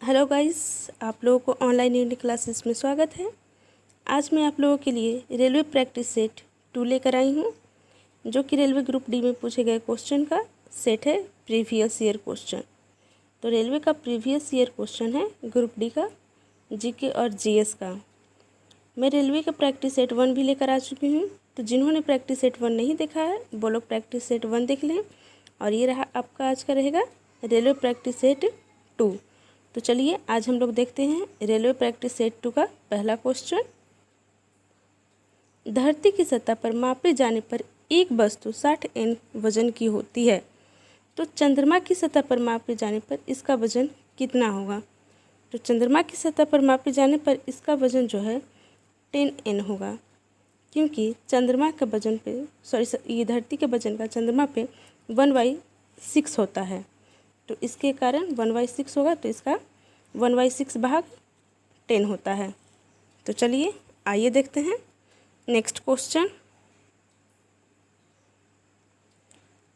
Hello guys, आप लोगों को ऑनलाइन यूनिट क्लासेस में स्वागत है। आज मैं आप लोगों के लिए रेलवे प्रैक्टिस सेट 2 लेकर आई हूँ, जो कि रेलवे ग्रुप डी में पूछे गए क्वेश्चन का सेट है, प्रीवियस ईयर क्वेश्चन। तो रेलवे का प्रीवियस ईयर क्वेश्चन है ग्रुप डी का, जीके और जीएस का। मैं रेलवे का प्रैक्टिस सेट 1 भी लेकर आ चुकी हूँ, तो जिन्होंने प्रैक्टिस सेट 1 नहीं देखा है वो लोग प्रैक्टिस सेट 1 देख लें। और ये रहा आपका आज का रहेगा रेलवे प्रैक्टिस सेट 2। तो चलिए आज हम लोग देखते हैं रेलवे प्रैक्टिस सेट 2 का पहला क्वेश्चन। धरती की सतह पर मापे जाने पर एक वस्तु 60 N वजन की होती है, तो चंद्रमा की सतह पर मापे जाने पर इसका वजन कितना होगा। तो चंद्रमा की सतह पर मापे जाने पर इसका वजन जो है 10 N होगा, क्योंकि चंद्रमा के वजन पे ये धरती के वजन का चंद्रमा पे 1/6 होता है। तो इसके कारण 1/6 होगा, तो इसका 1/6 भाग 10 होता है। तो चलिए आइए देखते हैं नेक्स्ट क्वेश्चन।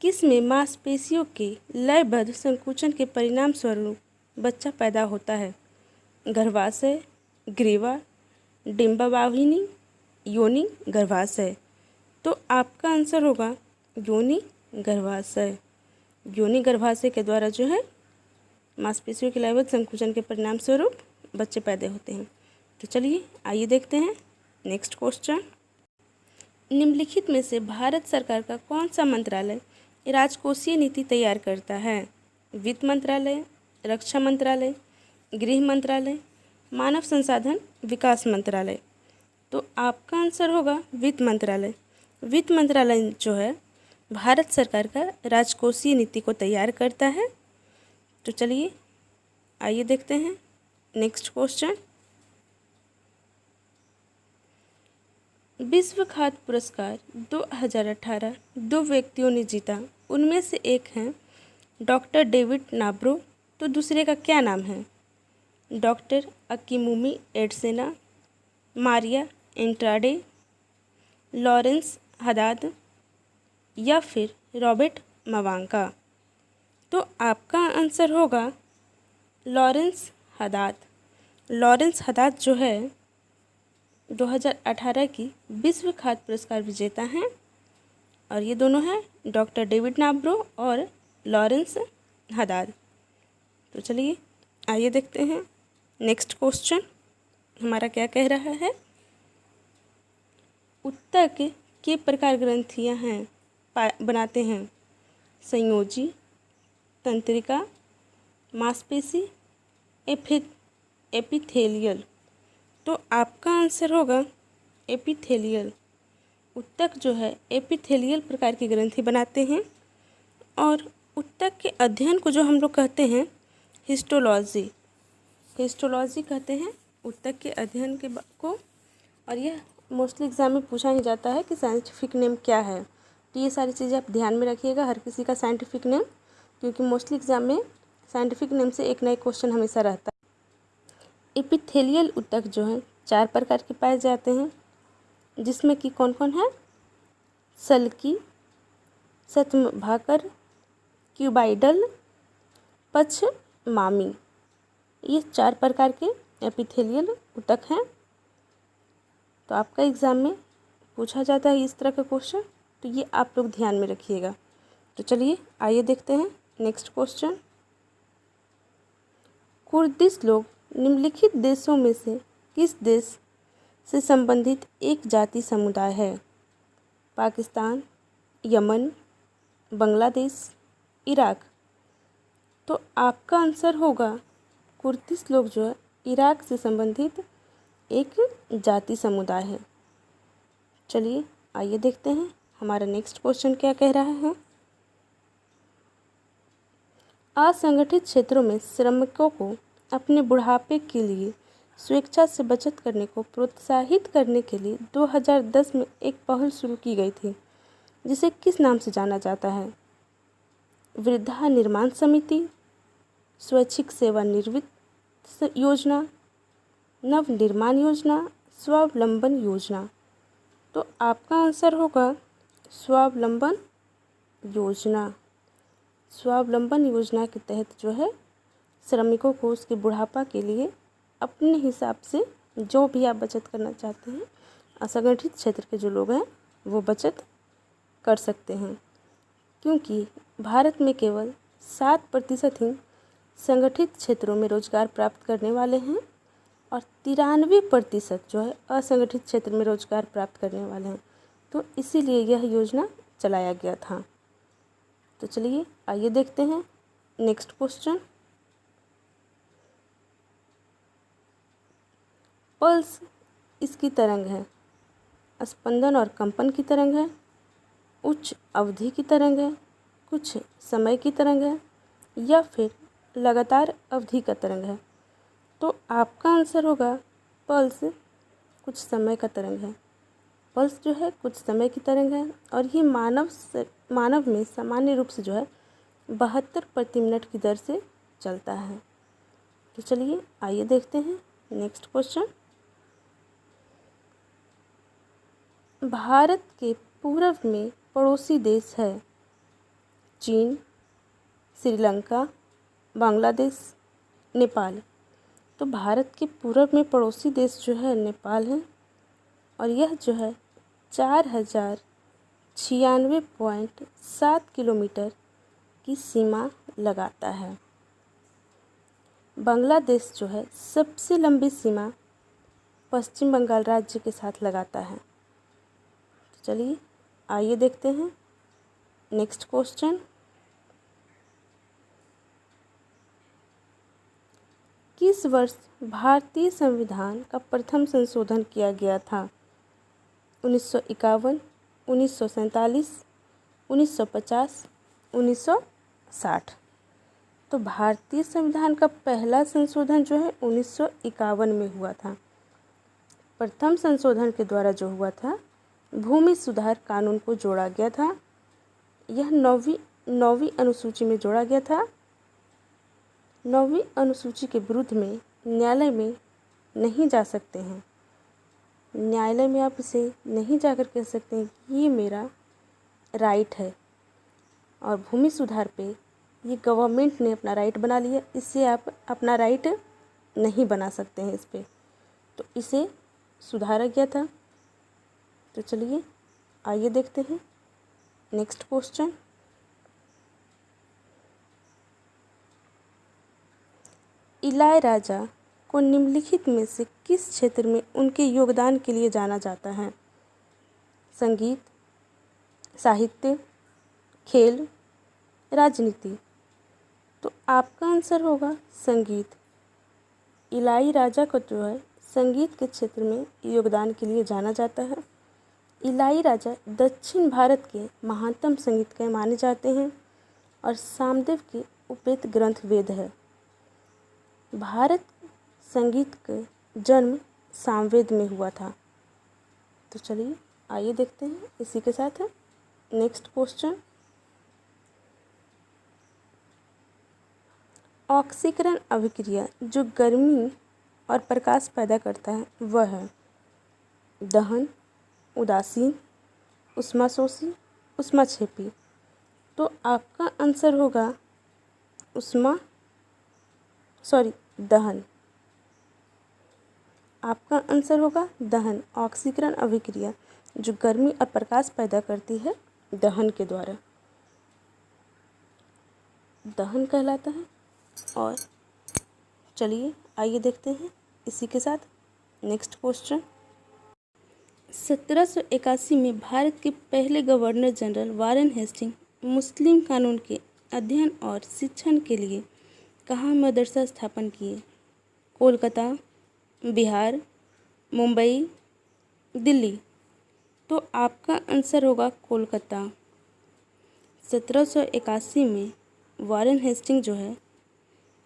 किस में मांसपेशियों के लयबद्ध संकुचन के परिणाम स्वरूप बच्चा पैदा होता है। गर्भाशय, ग्रीवा, डिंबवाहिनी, योनि, गर्भाशय। तो आपका आंसर होगा योनि गर्भाशय। योनि गर्भाशय के द्वारा जो है मांसपेशियों के लयबद्ध संकुचन के परिणाम स्वरूप बच्चे पैदा होते हैं। तो चलिए आइए देखते हैं नेक्स्ट क्वेश्चन। निम्नलिखित में से भारत सरकार का कौन सा मंत्रालय राजकोषीय नीति तैयार करता है। वित्त मंत्रालय, रक्षा मंत्रालय, गृह मंत्रालय, मानव संसाधन विकास मंत्रालय। तो आपका आंसर होगा वित्त मंत्रालय। वित्त मंत्रालय जो है भारत सरकार का राजकोषीय नीति को तैयार करता है। तो चलिए आइए देखते हैं नेक्स्ट क्वेश्चन। विश्व खाद्य पुरस्कार 2018 2 व्यक्तियों ने जीता। उनमें से एक हैं डॉक्टर डेविड नाब्रो, तो दूसरे का क्या नाम है। डॉक्टर अकीमुमी एडसेना, मारिया एंट्राडे, लॉरेंस हदाद या फिर रॉबर्ट मवांका। तो आपका आंसर होगा लॉरेंस हदाद। लॉरेंस हदाद जो है 2018 की विश्व खाद्य पुरस्कार विजेता हैं, और ये दोनों हैं डॉक्टर डेविड नाब्रो और लॉरेंस हदाद। तो चलिए आइए देखते हैं नेक्स्ट क्वेश्चन हमारा क्या कह रहा है। उत्तक के प्रकार ग्रंथियाँ हैं बनाते हैं। संयोजी, तंत्रिका, मांसपेशी, एपिथेलियल। तो आपका आंसर होगा एपिथेलियल। उत्तक जो है एपिथेलियल प्रकार की ग्रंथि बनाते हैं, और उत्तक के अध्ययन को जो हम लोग कहते हैं हिस्टोलॉजी कहते हैं उत्तक के अध्ययन को। और यह मोस्टली एग्जाम में पूछा ही जाता है कि साइंटिफिक नेम क्या है। तो ये सारी चीज़ें आप ध्यान में रखिएगा, हर किसी का साइंटिफिक नेम, क्योंकि मोस्टली एग्जाम में साइंटिफिक नेम से एक नया क्वेश्चन हमेशा रहता है। एपिथेलियल उत्तक जो है 4 प्रकार के पाए जाते हैं, जिसमें कि कौन कौन है। सल्की, सतभाकर, क्यूबाइडल, पक्षमामी। ये 4 प्रकार के एपिथेलियल उत्तक हैं। तो आपका एग्ज़ाम में पूछा जाता है इस तरह का क्वेश्चन, तो ये आप लोग ध्यान में रखिएगा। तो चलिए आइए देखते हैं नेक्स्ट क्वेश्चन। कुर्दिश लोग निम्नलिखित देशों में से किस देश से संबंधित एक जाति समुदाय है। Pakistan, Yemen, Bangladesh, Iraq. तो आपका आंसर होगा कुर्दिश लोग जो है इराक से संबंधित एक जाति समुदाय है। चलिए आइए देखते हैं हमारा नेक्स्ट क्वेश्चन क्या कह रहा है। असंगठित क्षेत्रों में श्रमिकों को अपने बुढ़ापे के लिए स्वेच्छा से बचत करने को प्रोत्साहित करने के लिए 2010 में एक पहल शुरू की गई थी, जिसे किस नाम से जाना जाता है। वृद्धा निर्माण समिति, स्वैच्छिक सेवानिवृत्त योजना, नव निर्माण योजना, स्वावलंबन योजना। तो आपका आंसर होगा स्वावलंबन योजना। स्वावलंबन योजना के तहत जो है श्रमिकों को उसके बुढ़ापा के लिए अपने हिसाब से जो भी आप बचत करना चाहते हैं, असंगठित क्षेत्र के जो लोग हैं वो बचत कर सकते हैं, क्योंकि भारत में केवल 7% ही संगठित क्षेत्रों में रोजगार प्राप्त करने वाले हैं और 93% जो है असंगठित क्षेत्र में रोजगार प्राप्त करने वाले हैं। तो इसीलिए यह योजना चलाया गया था। तो चलिए आइए देखते हैं नेक्स्ट क्वेश्चन। पल्स इसकी तरंग है, स्पंदन और कंपन की तरंग है, उच्च अवधि की तरंग है, कुछ समय की तरंग है या फिर लगातार अवधि का तरंग है। तो आपका आंसर होगा पल्स कुछ समय का तरंग है। पल्स जो है कुछ समय की तरंग है और ये मानव में सामान्य रूप से जो है 72 प्रति मिनट की दर से चलता है। तो चलिए आइए देखते हैं नेक्स्ट क्वेश्चन। भारत के पूर्व में पड़ोसी देश है चीन, श्रीलंका, बांग्लादेश, नेपाल। तो भारत के पूर्व में पड़ोसी देश जो है नेपाल है और यह जो है 4096.7 किलोमीटर की सीमा लगाता है। बांग्लादेश जो है सबसे लंबी सीमा पश्चिम बंगाल राज्य के साथ लगाता है। तो चलिए आइए देखते हैं नेक्स्ट क्वेश्चन। किस वर्ष भारतीय संविधान का प्रथम संशोधन किया गया था? 1951, 1947, 1950, 1960। तो भारतीय संविधान का पहला संशोधन जो है 1951 में हुआ था। प्रथम संशोधन के द्वारा जो हुआ था भूमि सुधार कानून को जोड़ा गया था। यह नौवीं अनुसूची में जोड़ा गया था। 9वीं अनुसूची के विरुद्ध में न्यायालय में नहीं जा सकते हैं। न्यायालय में आप इसे नहीं जाकर कह सकते हैं कि ये मेरा राइट है, और भूमि सुधार पे ये गवर्नमेंट ने अपना राइट बना लिया, इससे आप अपना राइट नहीं बना सकते हैं इस पे। तो इसे सुधारा गया था। तो चलिए आइए देखते हैं नेक्स्ट क्वेश्चन। इलैयाराजा को निम्नलिखित में से किस क्षेत्र में उनके योगदान के लिए जाना जाता है? संगीत, साहित्य, खेल, राजनीति। तो आपका आंसर होगा संगीत। इलैयाराजा को जो है संगीत के क्षेत्र में योगदान के लिए जाना जाता है। इलैयाराजा दक्षिण भारत के महानतम संगीतकार माने जाते हैं और सामदेव के उपेत ग्रंथ वेद है। भारत संगीत का जन्म सामवेद में हुआ था। तो चलिए आइए देखते हैं इसी के साथ नेक्स्ट क्वेश्चन। ऑक्सीकरण अभिक्रिया जो गर्मी और प्रकाश पैदा करता है वह है दहन, उदासीन, ऊष्माशोषी, ऊष्माक्षेपी। तो आपका आंसर होगा दहन। आपका आंसर होगा दहन। ऑक्सीकरण अभिक्रिया जो गर्मी और प्रकाश पैदा करती है दहन के द्वारा दहन कहलाता है। और चलिए आइए देखते हैं इसी के साथ नेक्स्ट क्वेश्चन। 1781 में भारत के पहले गवर्नर जनरल वारेन हेस्टिंग मुस्लिम कानून के अध्ययन और शिक्षण के लिए कहाँ मदरसा स्थापन किए? कोलकाता, बिहार, मुंबई, दिल्ली। तो आपका आंसर होगा कोलकाता। 1781 में वारेन हेस्टिंग जो है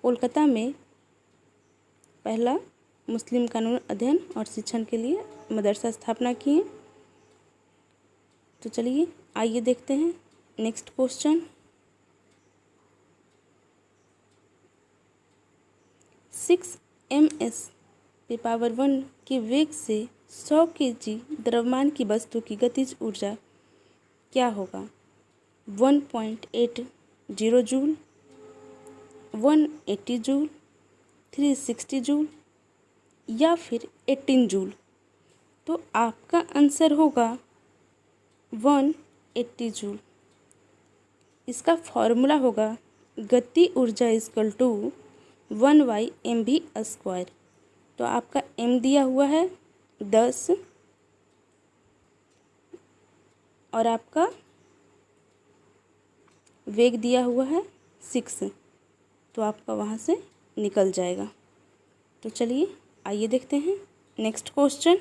कोलकाता में पहला मुस्लिम कानून अध्ययन और शिक्षण के लिए मदरसा स्थापना किए। तो चलिए आइए देखते हैं नेक्स्ट क्वेश्चन। 6 ms/1 के वेग से 100 kg द्रव्यमान की वस्तु की गतिज ऊर्जा क्या होगा? 1.80 जूल, 180 जूल, 360 जूल या फिर 18 जूल। तो आपका आंसर होगा 180 जूल। इसका फॉर्मूला होगा गति ऊर्जा इक्वल टू 1/mv²। तो आपका m दिया हुआ है 10 और आपका वेग दिया हुआ है 6, तो आपका वहाँ से निकल जाएगा। तो चलिए आइए देखते हैं नेक्स्ट क्वेश्चन।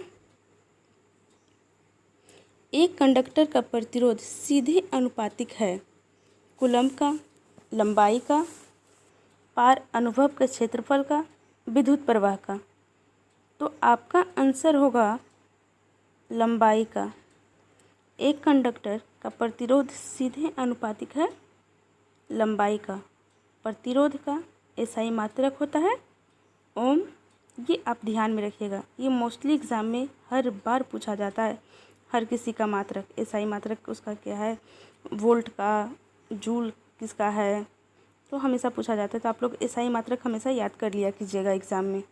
एक कंडक्टर का प्रतिरोध सीधे अनुपातिक है कूलम्ब का, लंबाई का, पार अनुभव के क्षेत्रफल का, विद्युत प्रवाह का। तो आपका आंसर होगा लंबाई का। एक कंडक्टर का प्रतिरोध सीधे अनुपातिक है लंबाई का। प्रतिरोध का एसआई मात्रक होता है ओम। ये आप ध्यान में रखिएगा, ये मोस्टली एग्ज़ाम में हर बार पूछा जाता है। हर किसी का मात्रक, एसआई मात्रक उसका क्या है, वोल्ट का, जूल किसका है, तो हमेशा पूछा जाता है। तो आप लोग एसआई मात्रक हमेशा याद कर लिया कीजिएगा एग्ज़ाम में।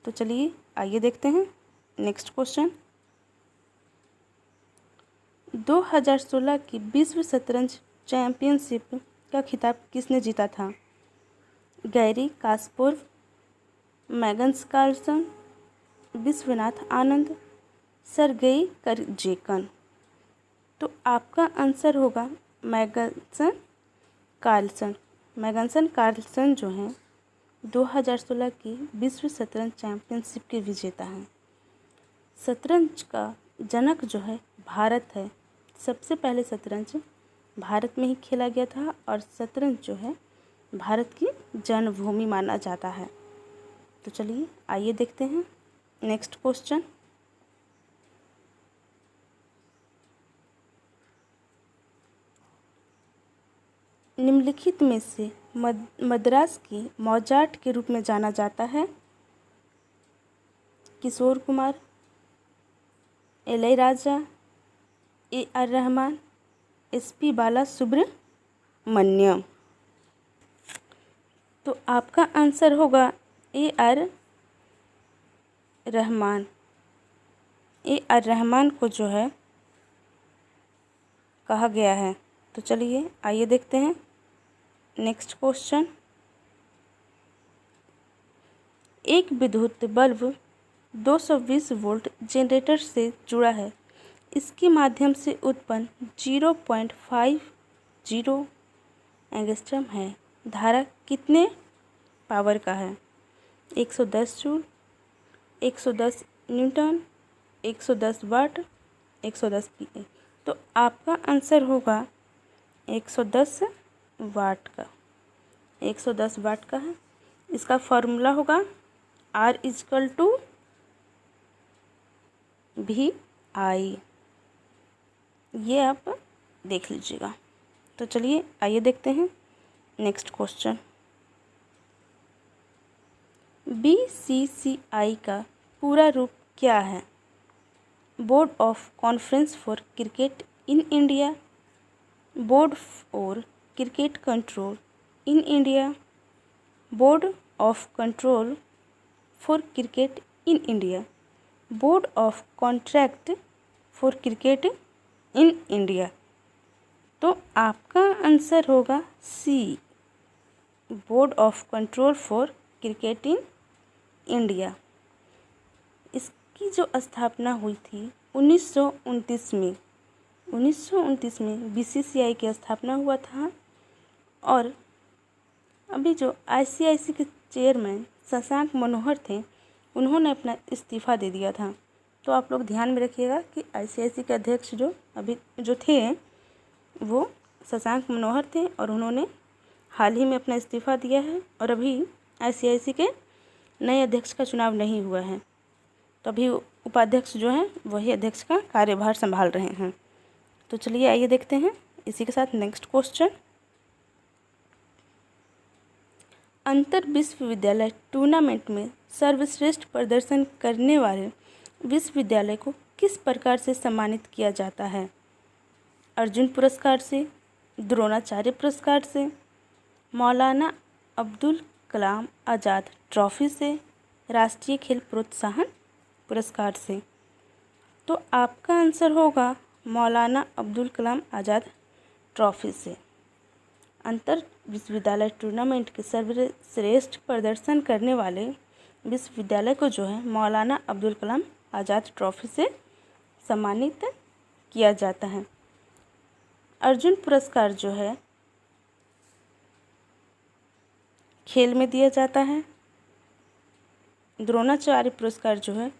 तो चलिए आइए देखते हैं नेक्स्ट क्वेश्चन। 2016 की विश्व शतरंज चैंपियनशिप का खिताब किसने जीता था? Garry Kasparov, Magnus Carlsen, Viswanathan Anand, Sergey Karjakin. तो आपका आंसर होगा मैग्नस कार्लसन। मैग्नस कार्लसन जो हैं 2016 की विश्व शतरंज चैंपियनशिप के विजेता हैं। शतरंज का जनक जो है भारत है। सबसे पहले शतरंज भारत में ही खेला गया था और शतरंज जो है भारत की जन्मभूमि माना जाता है। तो चलिए आइए देखते हैं नेक्स्ट क्वेश्चन। निम्नलिखित में से मद्रास की मोजार्ट के रूप में जाना जाता है किशोर कुमार, इलैयाराजा, AR रहमान, SP बालासुब्रमण्यम। तो आपका आंसर होगा AR रहमान। AR रहमान को जो है कहा गया है। तो चलिए आइए देखते हैं नेक्स्ट क्वेश्चन। एक विद्युत बल्ब 220 वोल्ट जनरेटर से जुड़ा है। इसके माध्यम से उत्पन्न 0.50 एंगस्ट्रम है। धारा कितने पावर का है? 110 जूल, 110 न्यूटन, 110 वाट, 110 PA। तो आपका आंसर होगा 110 वाट का। 110 वाट का है। इसका फॉर्मूला होगा R = VI। ये आप देख लीजिएगा। तो चलिए आइए देखते हैं नेक्स्ट क्वेश्चन। BCCI का पूरा रूप क्या है? Board of conference for cricket in India, board for cricket control in India, board of control for cricket in India, board of contract for cricket in India. तो आपका आंसर होगा C, board of control for cricket in India. इसकी जो स्थापना हुई थी 1929 में। 1929 में BCCI की स्थापना हुआ था और अभी जो ICIC के चेयरमैन शशांक मनोहर थे, उन्होंने अपना इस्तीफ़ा दे दिया था। तो आप लोग ध्यान में रखिएगा कि ICIC के अध्यक्ष जो अभी जो थे वो शशांक मनोहर थे और उन्होंने हाल ही में अपना इस्तीफ़ा दिया है और अभी ICIC के नए अध्यक्ष का चुनाव नहीं हुआ है। तो अभी उपाध्यक्ष जो हैं वही अध्यक्ष का कार्यभार संभाल रहे हैं। तो चलिए आइए देखते हैं इसी के साथ नेक्स्ट क्वेश्चन। अंतर विश्वविद्यालय टूर्नामेंट में सर्वश्रेष्ठ प्रदर्शन करने वाले विश्वविद्यालय को किस प्रकार से सम्मानित किया जाता है? अर्जुन पुरस्कार से, द्रोणाचार्य पुरस्कार से, मौलाना अब्दुल कलाम आज़ाद ट्रॉफी से, राष्ट्रीय खेल प्रोत्साहन पुरस्कार से। तो आपका आंसर होगा मौलाना अब्दुल कलाम आज़ाद ट्रॉफी से। अंतर विश्वविद्यालय टूर्नामेंट के सर्वश्रेष्ठ प्रदर्शन करने वाले विश्वविद्यालय को जो है मौलाना अब्दुल कलाम आज़ाद ट्रॉफी से सम्मानित किया जाता है। अर्जुन पुरस्कार जो है खेल में दिया जाता है। द्रोणाचार्य पुरस्कार जो है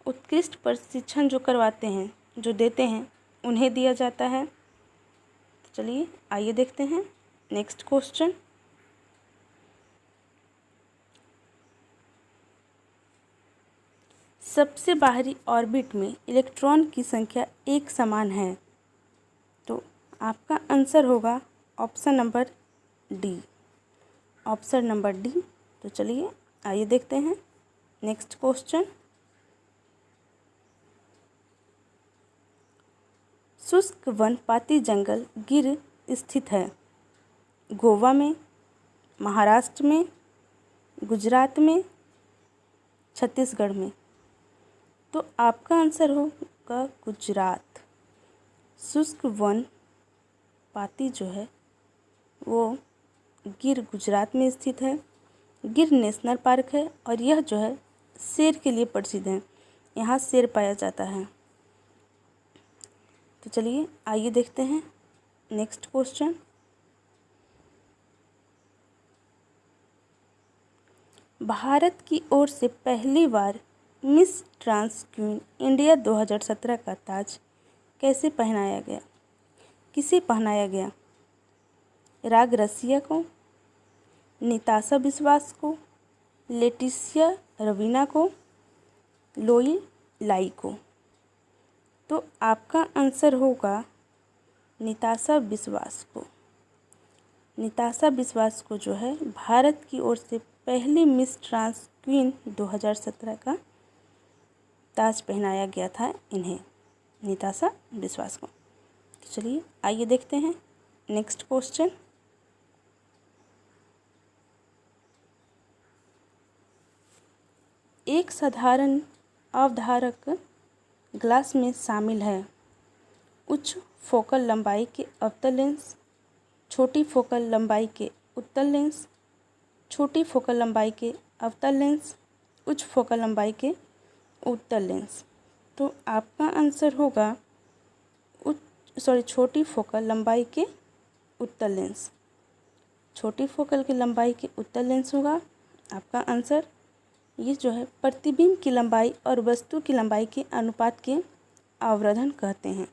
उत्कृष्ट प्रशिक्षण जो करवाते हैं, जो देते हैं, उन्हें दिया जाता है। तो चलिए आइए देखते हैं नेक्स्ट क्वेश्चन। सबसे बाहरी ऑर्बिट में इलेक्ट्रॉन की संख्या एक समान है। तो आपका आंसर होगा option number D, option number D. तो चलिए आइए देखते हैं नेक्स्ट क्वेश्चन। शुष्क वनपाती जंगल गिर स्थित है। गोवा में, महाराष्ट्र में, गुजरात में, छत्तीसगढ़ में। तो आपका आंसर होगा गुजरात। शुष्क वनपाती जो है वो गिर गुजरात में स्थित है। गिर नेशनल पार्क है और यह जो है शेर के लिए प्रसिद्ध है। यहाँ शेर पाया जाता है। तो चलिए आइए देखते हैं नेक्स्ट क्वेश्चन। भारत की ओर से पहली बार मिस ट्रांस क्वीन इंडिया 2017 का ताज कैसे पहनाया गया? किसे पहनाया गया? राग रसिया को, निताशा विश्वास को, लेटिसिया रवीना को, लोई लाई को। तो आपका आंसर होगा निताशा विश्वास को। निताशा विश्वास को जो है भारत की ओर से पहली मिस ट्रांस क्वीन 2017 का ताज पहनाया गया था इन्हें, निताशा विश्वास को। तो चलिए आइए देखते हैं नेक्स्ट क्वेश्चन। एक साधारण अवधारक ग्लास में शामिल है उच्च फोकल लंबाई के अवतल लेंस, छोटी फोकल लंबाई के उत्तल लेंस, छोटी फोकल लंबाई के अवतल लेंस, उच्च फोकल लंबाई के उत्तल लेंस। तो आपका आंसर होगा छोटी फोकल लंबाई के उत्तल लेंस। छोटी फोकल की लंबाई के उत्तल लेंस होगा आपका आंसर। ये जो है प्रतिबिंब की लंबाई और वस्तु की लंबाई के अनुपात के आवर्धन कहते हैं।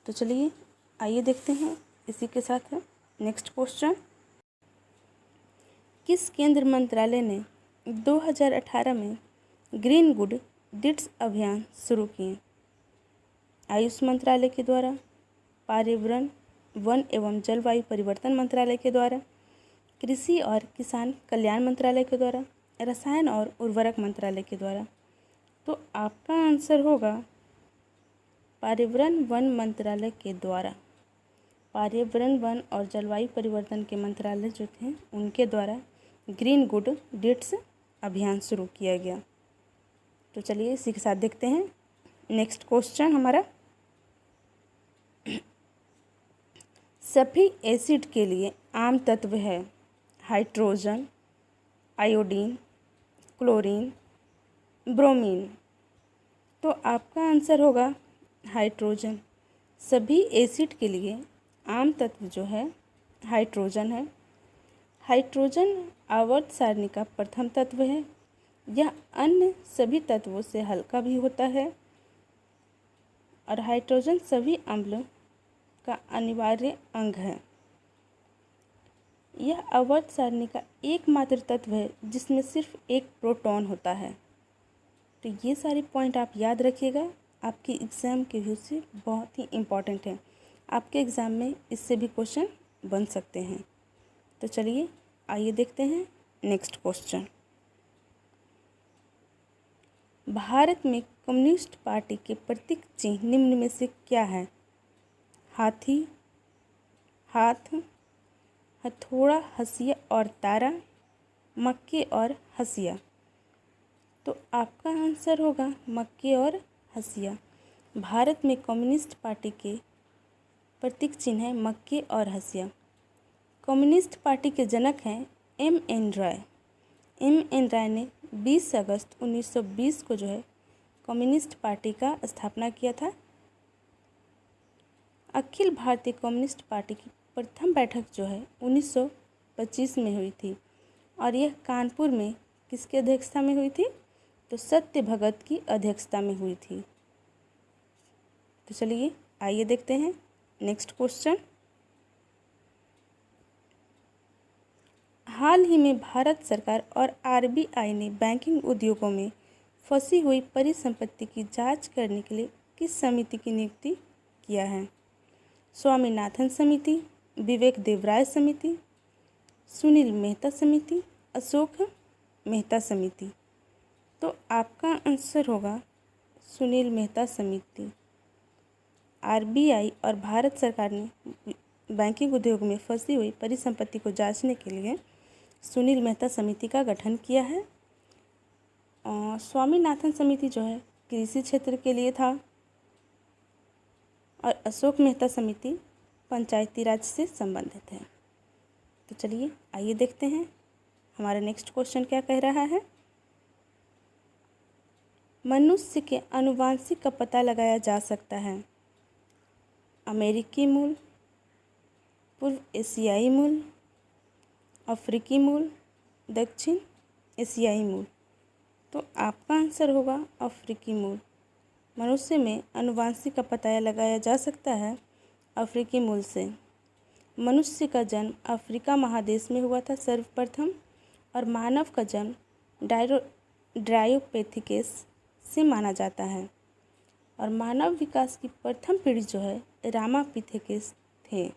तो चलिए आइए देखते हैं इसी के साथ है नेक्स्ट क्वेश्चन। किस केंद्र मंत्रालय ने 2018 में ग्रीन गुड डीड्स अभियान शुरू किए? आयुष मंत्रालय के द्वारा, पर्यावरण वन एवं जलवायु परिवर्तन मंत्रालय के द्वारा, कृषि और किसान कल्याण मंत्रालय के द्वारा, रसायन और उर्वरक मंत्रालय के द्वारा। तो आपका आंसर होगा पर्यावरण वन मंत्रालय के द्वारा। पर्यावरण वन और जलवायु परिवर्तन के मंत्रालय जो थे उनके द्वारा ग्रीन गुड डीड्स अभियान शुरू किया गया। तो चलिए इसी के साथ देखते हैं नेक्स्ट क्वेश्चन हमारा। सभी एसिड के लिए आम तत्व है हाइड्रोजन, आयोडीन, क्लोरीन, ब्रोमीन। तो आपका आंसर होगा हाइड्रोजन। सभी एसिड के लिए आम तत्व जो है हाइड्रोजन है। हाइड्रोजन आवर्त सारणी का प्रथम तत्व है। यह अन्य सभी तत्वों से हल्का भी होता है और हाइड्रोजन सभी अम्ल का अनिवार्य अंग है। यह आवर्त सारणी का एकमात्र तत्व है जिसमें सिर्फ एक प्रोटॉन होता है। तो ये सारे पॉइंट आप याद रखिएगा, आपके एग्ज़ाम के व्यू से बहुत ही इम्पॉर्टेंट है। आपके एग्ज़ाम में इससे भी क्वेश्चन बन सकते हैं। तो चलिए आइए देखते हैं नेक्स्ट क्वेश्चन। भारत में कम्युनिस्ट पार्टी के प्रतीक चिन्ह निम्न में से क्या है? हाथी, हाथ, हथौड़ा, हसिया और तारा, मक्के और हसिया। तो आपका आंसर होगा मक्के और हसिया। भारत में कम्युनिस्ट पार्टी के प्रतीक चिन्ह है मक्के और हसिया। कम्युनिस्ट पार्टी के जनक हैं M.N. राय। M.N. राय ने 20 अगस्त 1920 को जो है कम्युनिस्ट पार्टी का स्थापना किया था। अखिल भारतीय कम्युनिस्ट पार्टी की प्रथम बैठक जो है 1925 में हुई थी और यह कानपुर में किसकी अध्यक्षता में हुई थी? तो सत्य भगत की अध्यक्षता में हुई थी। तो चलिए आइए देखते हैं नेक्स्ट क्वेश्चन। हाल ही में भारत सरकार और RBI ने बैंकिंग उद्योगों में फंसी हुई परिसंपत्ति की जांच करने के लिए किस समिति की नियुक्ति किया है? स्वामीनाथन समिति, विवेक देवराय समिति, सुनील मेहता समिति, अशोक मेहता समिति। तो आपका आंसर होगा सुनील मेहता समिति। RBI और भारत सरकार ने बैंकिंग उद्योग में फंसी हुई परिसंपत्ति को जांचने के लिए सुनील मेहता समिति का गठन किया है। और स्वामीनाथन समिति जो है कृषि क्षेत्र के लिए था और अशोक मेहता समिति पंचायती राज से संबंधित है। तो चलिए आइए देखते हैं हमारा नेक्स्ट क्वेश्चन क्या कह रहा है। मनुष्य के आनुवंशिक का पता लगाया जा सकता है अमेरिकी मूल, पूर्व एशियाई मूल, अफ्रीकी मूल, दक्षिण एशियाई मूल। तो आपका आंसर होगा अफ्रीकी मूल। मनुष्य में आनुवंशिक का पता लगाया जा सकता है अफ्रीकी मूल से। मनुष्य का जन्म अफ्रीका महादेश में हुआ था सर्वप्रथम और मानव का जन्म ड्रायोपेथिकेस से माना जाता है और मानव विकास की प्रथम पीढ़ी जो है रामापिथेकेस थे।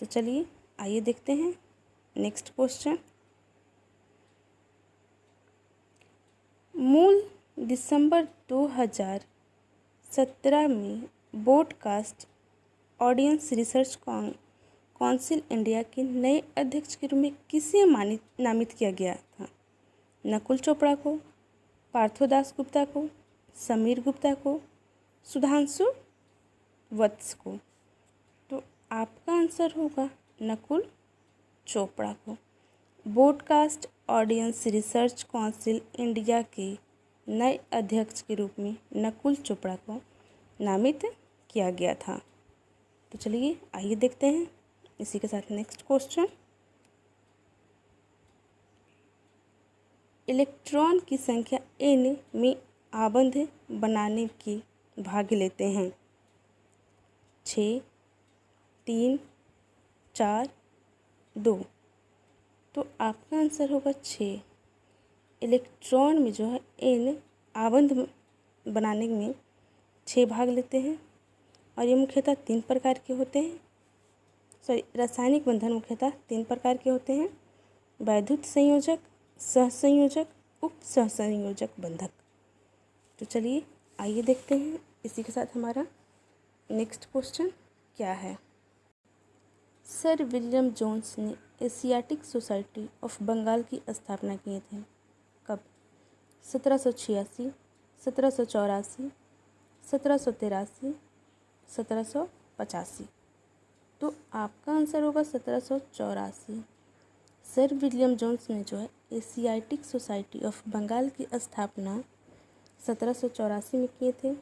तो चलिए आइए देखते हैं नेक्स्ट क्वेश्चन। मूल दिसंबर 2017 में broadcast audience research council India के नए अध्यक्ष के रूप में किसे नामित किया गया था? नकुल चोपड़ा को, पार्थोदास गुप्ता को, समीर गुप्ता को, सुधांशु वत्स को। तो आपका आंसर होगा नकुल चोपड़ा को। Broadcast audience research council India के नए अध्यक्ष के रूप में नकुल चोपड़ा को नामित किया गया था। तो चलिए आइए देखते हैं इसी के साथ नेक्स्ट क्वेश्चन। इलेक्ट्रॉन की संख्या n में आबंध बनाने की भाग लेते हैं 6, 3, 4, 2। तो आपका आंसर होगा 6। इलेक्ट्रॉन में जो है n आबंध बनाने में 6 भाग लेते हैं और ये मुख्यतः 3 प्रकार के होते हैं। रासायनिक बंधन मुख्यतः 3 प्रकार के होते हैं: वैद्युत संयोजक, सहसंयोजक, उप सहसंयोजक बंधक। तो चलिए आइए देखते हैं इसी के साथ हमारा नेक्स्ट क्वेश्चन क्या है। सर विलियम जोन्स ने एशियाटिक सोसाइटी ऑफ बंगाल की स्थापना किए थे कब? 1786, 1784, 1783, 1785। तो आपका आंसर होगा 1784। सर विलियम जोन्स ने जो है एशियाटिक सोसाइटी ऑफ बंगाल की स्थापना 1784 में किए थे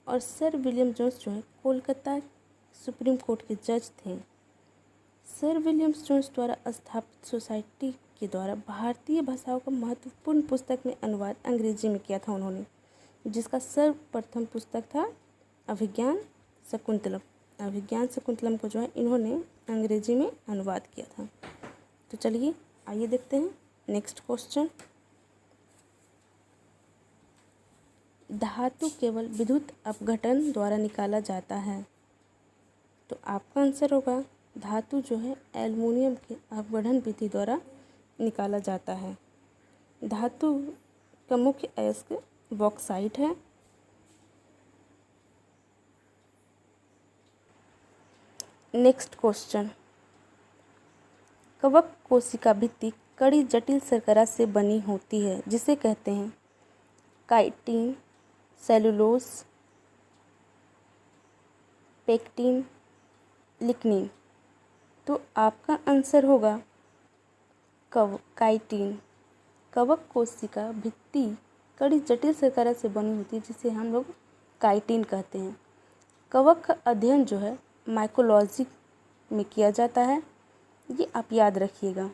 और सर विलियम जोन्स जो है कोलकाता सुप्रीम कोर्ट के जज थे। सर विलियम जोन्स द्वारा स्थापित सोसाइटी के द्वारा भारतीय भाषाओं का महत्वपूर्ण पुस्तक में अनुवाद अंग्रेजी में किया था उन्होंने, जिसका सर्वप्रथम पुस्तक था अभिज्ञान शकुंतलम। अभिज्ञान शकुंतलम को जो है इन्होंने अंग्रेजी में अनुवाद किया था। तो चलिए आइए देखते हैं नेक्स्ट क्वेश्चन। धातु केवल विद्युत अपघटन द्वारा निकाला जाता है। तो आपका आंसर होगा धातु जो है एल्युमिनियम के अपघटन विधि द्वारा निकाला जाता है। धातु का मुख्य अयस्क बॉक्साइट है। Next question. कवक कोशिका भित्ति कड़ी जटिल शर्करा से बनी होती है जिसे कहते हैं काइटिन, सेलुलोज, पेक्टिन, लिग्निन। तो आपका आंसर होगा काइटिन। कवक कोशिका भित्ति कड़ी जटिल शर्करा से बनी होती है जिसे हम लोग काइटिन कहते हैं। कवक का अध्ययन जो है माइकोलॉजी में किया जाता है, ये आप याद रखिएगा।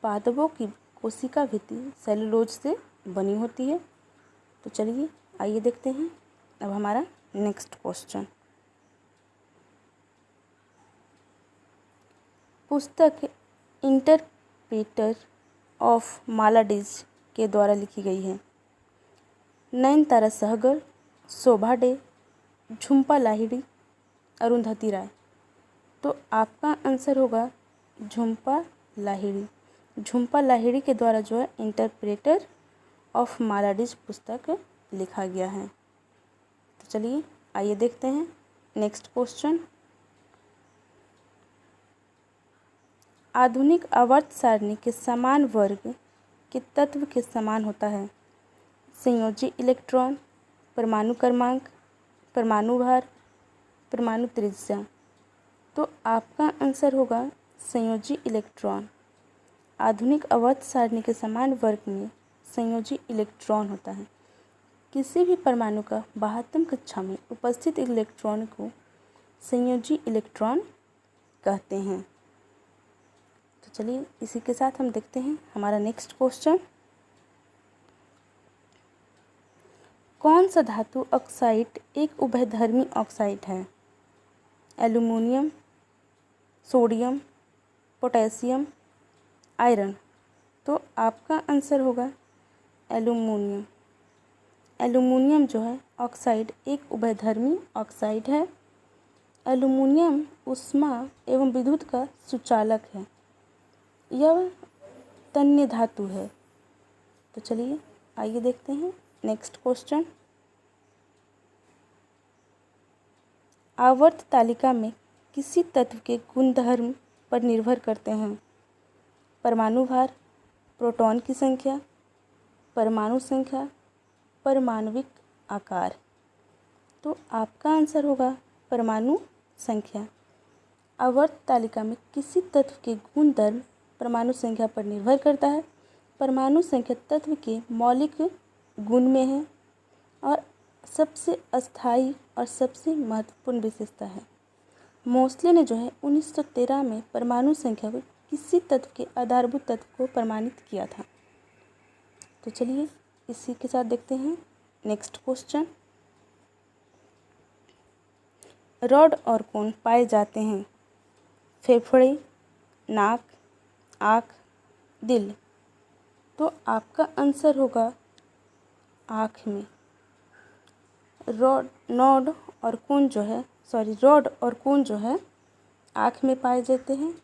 पादपों की कोशिका भित्ति सेलुलोज से बनी होती है। तो चलिए आइए देखते हैं अब हमारा नेक्स्ट क्वेश्चन। पुस्तक इंटरप्रेटर ऑफ मालाडिज के द्वारा लिखी गई है। नयनतारा सहगल, शोभा डे, झुम्पा लाहिड़ी, अरुंधति राय। तो आपका आंसर होगा झुम्पा लाहिड़ी। झुम्पा लाहिड़ी के द्वारा जो है इंटरप्रेटर ऑफ मालाडिज पुस्तक लिखा गया है। तो चलिए आइए देखते हैं नेक्स्ट क्वेश्चन। आधुनिक आवर्त सारणी के समान वर्ग के तत्व के समान होता है। संयोजी इलेक्ट्रॉन, परमाणु क्रमांक, परमाणु भार, परमाणु त्रिज्या। तो आपका आंसर होगा संयोजी इलेक्ट्रॉन। आधुनिक आवर्त सारणी के समान वर्ग में संयोजी इलेक्ट्रॉन होता है। किसी भी परमाणु का बाह्यतम कक्षा में उपस्थित इलेक्ट्रॉन को संयोजी इलेक्ट्रॉन कहते हैं। तो चलिए इसी के साथ हम देखते हैं हमारा नेक्स्ट क्वेश्चन। कौन सा धातु ऑक्साइड एक उभयधर्मी ऑक्साइड है? Aluminium, sodium, potassium, iron. तो आपका आंसर होगा एल्युमिनियम। एल्युमिनियम जो है ऑक्साइड एक उभयधर्मी ऑक्साइड है। एल्युमिनियम ऊष्मा एवं विद्युत का सुचालक है। यह तन्य धातु है। तो चलिए आइए देखते हैं नेक्स्ट क्वेश्चन। आवर्त तालिका में किसी तत्व के गुणधर्म पर निर्भर करते हैं? परमाणु भार, प्रोटॉन की संख्या, परमाणु संख्या, परमाणविक आकार। तो आपका आंसर होगा परमाणु संख्या। आवर्त तालिका में किसी तत्व के गुणधर्म परमाणु संख्या पर निर्भर करता है। परमाणु संख्या तत्व के मौलिक गुण में है और सबसे अस्थायी और सबसे महत्वपूर्ण विशेषता है। मोस्ले ने जो है 1913 में परमाणु संख्या को किसी तत्व के आधारभूत तत्व को प्रमाणित किया था। तो चलिए इसी के साथ देखते हैं नेक्स्ट क्वेश्चन। रॉड और कोन पाए जाते हैं फेफड़े, नाक, आँख, दिल। तो आपका आंसर होगा आँख में। रॉड और कोन जो है आँख में पाए जाते हैं।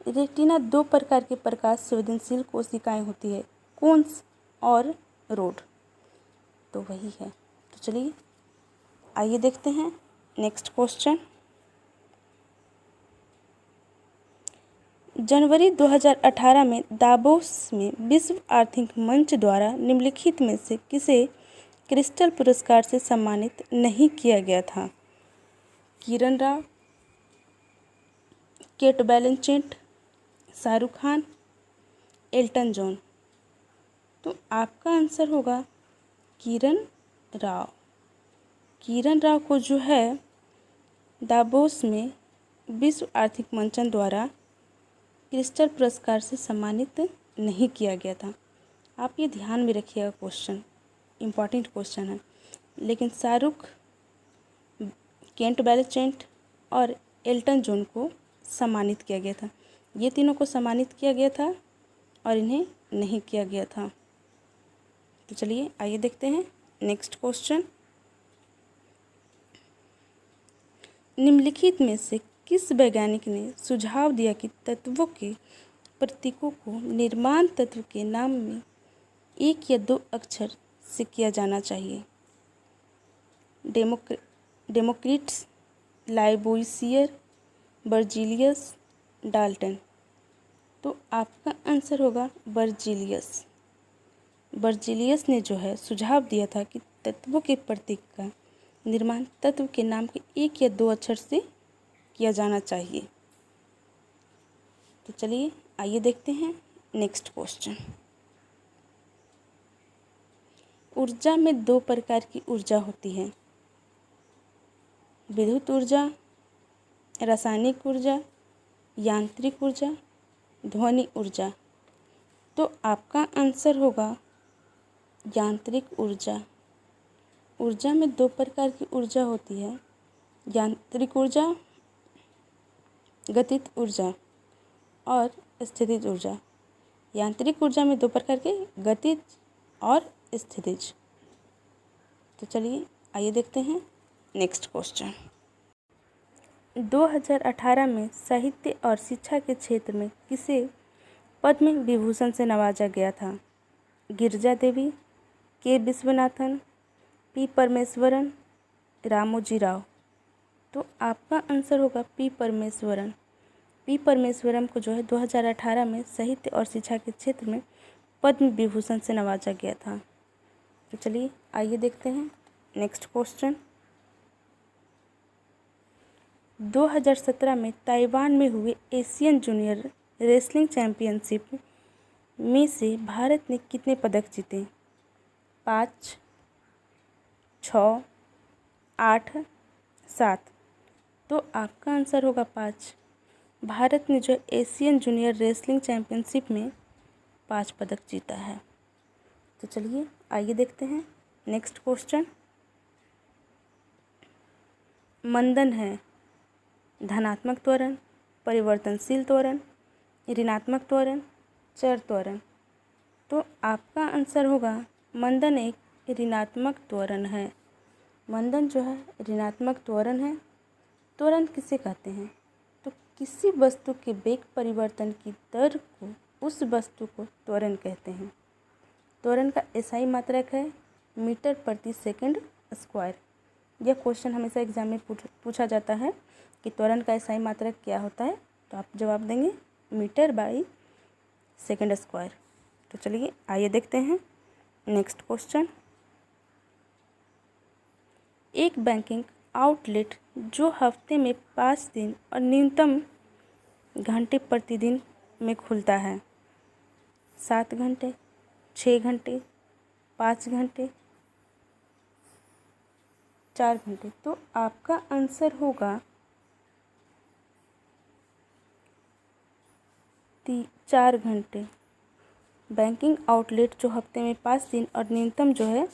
रेटिना दो प्रकार के प्रकाश संवेदनशील कोशिकाएं होती है, कोन्स और रोड। तो वही है। तो चलिए आइए देखते हैं नेक्स्ट क्वेश्चन। जनवरी 2018 में दावोस में विश्व आर्थिक मंच द्वारा निम्नलिखित में से किसे क्रिस्टल पुरस्कार से सम्मानित नहीं किया गया था? Kiran Rao, Cate Blanchett, Shahrukh Khan, Elton John. तो आपका आंसर होगा किरण राव। किरण राव को जो है दावोस में विश्व आर्थिक मंचन द्वारा क्रिस्टल पुरस्कार से सम्मानित नहीं किया गया था। आप ये ध्यान में रखिएगा, क्वेश्चन इम्पॉर्टेंट क्वेश्चन है। लेकिन शाहरुख, केट ब्लैंचेट और एल्टन जॉन को सम्मानित किया गया था। ये तीनों को सम्मानित किया गया था और इन्हें नहीं किया गया था। तो चलिए आइए देखते हैं नेक्स्ट क्वेश्चन। निम्नलिखित में से किस वैज्ञानिक ने सुझाव दिया कि तत्वों के प्रतीकों को निर्माण तत्व के नाम में एक या दो अक्षर से किया जाना चाहिए? Democritus, Lavoisier, Berzelius, Dalton. तो आपका आंसर होगा बर्जिलियस। बर्जिलियस ने जो है सुझाव दिया था कि तत्वों के प्रतीक का निर्माण तत्व के नाम के एक या दो अक्षर से किया जाना चाहिए। तो चलिए आइए देखते हैं नेक्स्ट क्वेश्चन। ऊर्जा में दो प्रकार की ऊर्जा होती है, विद्युत ऊर्जा, रासायनिक ऊर्जा, यांत्रिक ऊर्जा, ध्वनि ऊर्जा। तो आपका आंसर होगा यांत्रिक ऊर्जा। ऊर्जा में दो प्रकार की ऊर्जा होती है, यांत्रिक ऊर्जा, गतिज ऊर्जा और स्थितिज ऊर्जा। यांत्रिक ऊर्जा में दो प्रकार के, गतिज और स्थितिज। तो चलिए आइए देखते हैं नेक्स्ट क्वेश्चन। 2018 में साहित्य और शिक्षा के क्षेत्र में किसे पद्म विभूषण से नवाजा गया था? गिरिजा देवी, के विश्वनाथन, पी परमेश्वरन, रामोजी राव। तो आपका आंसर होगा पी परमेश्वरन। पी परमेश्वरन को जो है 2018 में साहित्य और शिक्षा के क्षेत्र में पद्म विभूषण से नवाजा गया था। तो चलिए आइए देखते हैं नेक्स्ट क्वेश्चन। 2017 में ताइवान में हुए एशियन जूनियर रेसलिंग चैंपियनशिप में से भारत ने कितने पदक जीते? 5, 6, 8, 7। तो आपका आंसर होगा 5। भारत ने जो एशियन जूनियर रेसलिंग चैंपियनशिप में 5 पदक जीता है। तो चलिए आइए देखते हैं नेक्स्ट क्वेश्चन। मंदन है धनात्मक त्वरण, परिवर्तनशील त्वरण, ऋणात्मक त्वरण, चर त्वरण। तो आपका आंसर होगा मंदन एक ऋणात्मक त्वरण है। मंदन जो है ऋणात्मक त्वरण है। त्वरण किसे कहते हैं? तो किसी वस्तु के वेग परिवर्तन की दर को, उस वस्तु को त्वरण कहते हैं। त्वरण का एसआई मात्रक है मीटर प्रति सेकंड स्क्वायर। यह क्वेश्चन हमेशा एग्जाम में पूछा जाता है कि त्वरण का एसआई मात्रक क्या होता है, तो आप जवाब देंगे मीटर बाई सेकंड स्क्वायर। तो चलिए आइए देखते हैं नेक्स्ट क्वेश्चन। एक बैंकिंग आउटलेट जो हफ्ते में 5 दिन और न्यूनतम घंटे प्रतिदिन में खुलता है, 7 घंटे, 6 घंटे, 5 घंटे, 4 घंटे। तो आपका आंसर होगा 4 घंटे। बैंकिंग आउटलेट जो हफ्ते में 5 दिन और न्यूनतम जो है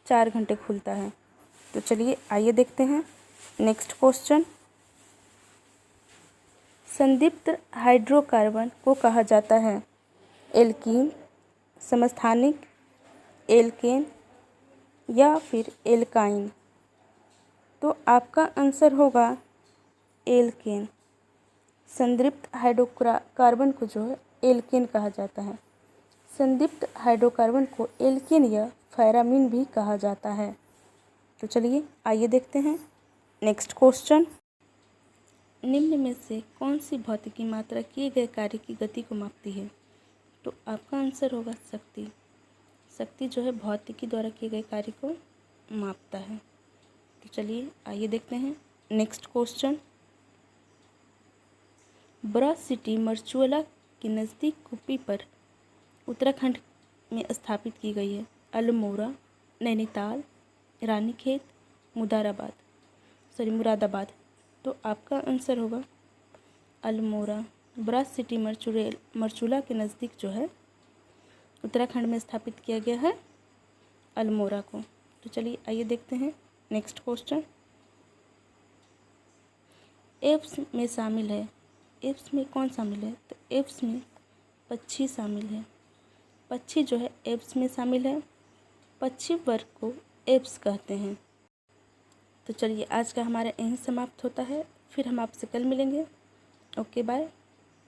4 घंटे खुलता है। तो चलिए आइए देखते हैं नेक्स्ट क्वेश्चन। संदीप्त हाइड्रोकार्बन को कहा जाता है एल्कीन, समस्थानिक, एल्केन या फिर एल्काइन। तो आपका आंसर होगा एल्केन। संदीप्त हाइड्रोकार्बन को जो है एल्केन कहा जाता है। संदीप्त हाइड्रोकार्बन को एल्केन या पैरामीन भी कहा जाता है। तो चलिए आइए देखते हैं नेक्स्ट क्वेश्चन। निम्न में से कौन सी भौतिकी मात्रा किए गए कार्य की गति को मापती है? तो आपका आंसर होगा शक्ति। शक्ति जो है भौतिकी द्वारा किए गए कार्य को मापता है। तो चलिए आइए देखते हैं नेक्स्ट क्वेश्चन। ब्रश सिटी मरचुअला के नज़दीक कुप्पी पर उत्तराखंड में स्थापित की गई है। अल्मोड़ा, नैनीताल, रानीखेत, मुरादाबाद। तो आपका आंसर होगा अल्मोड़ा। ब्रश सिटी मरचुला के नज़दीक जो है उत्तराखंड में स्थापित किया गया है अल्मोड़ा को। तो चलिए आइए देखते हैं नेक्स्ट क्वेश्चन। एप्स में शामिल है, एप्स में कौन शामिल है? तो एप्स में पक्षी शामिल है। पक्षी जो है एप्स में शामिल है। पक्षी वर्ग को एप्स कहते हैं। तो चलिए आज का हमारा यहीं समाप्त होता है, फिर हम आपसे कल मिलेंगे। Okay bye.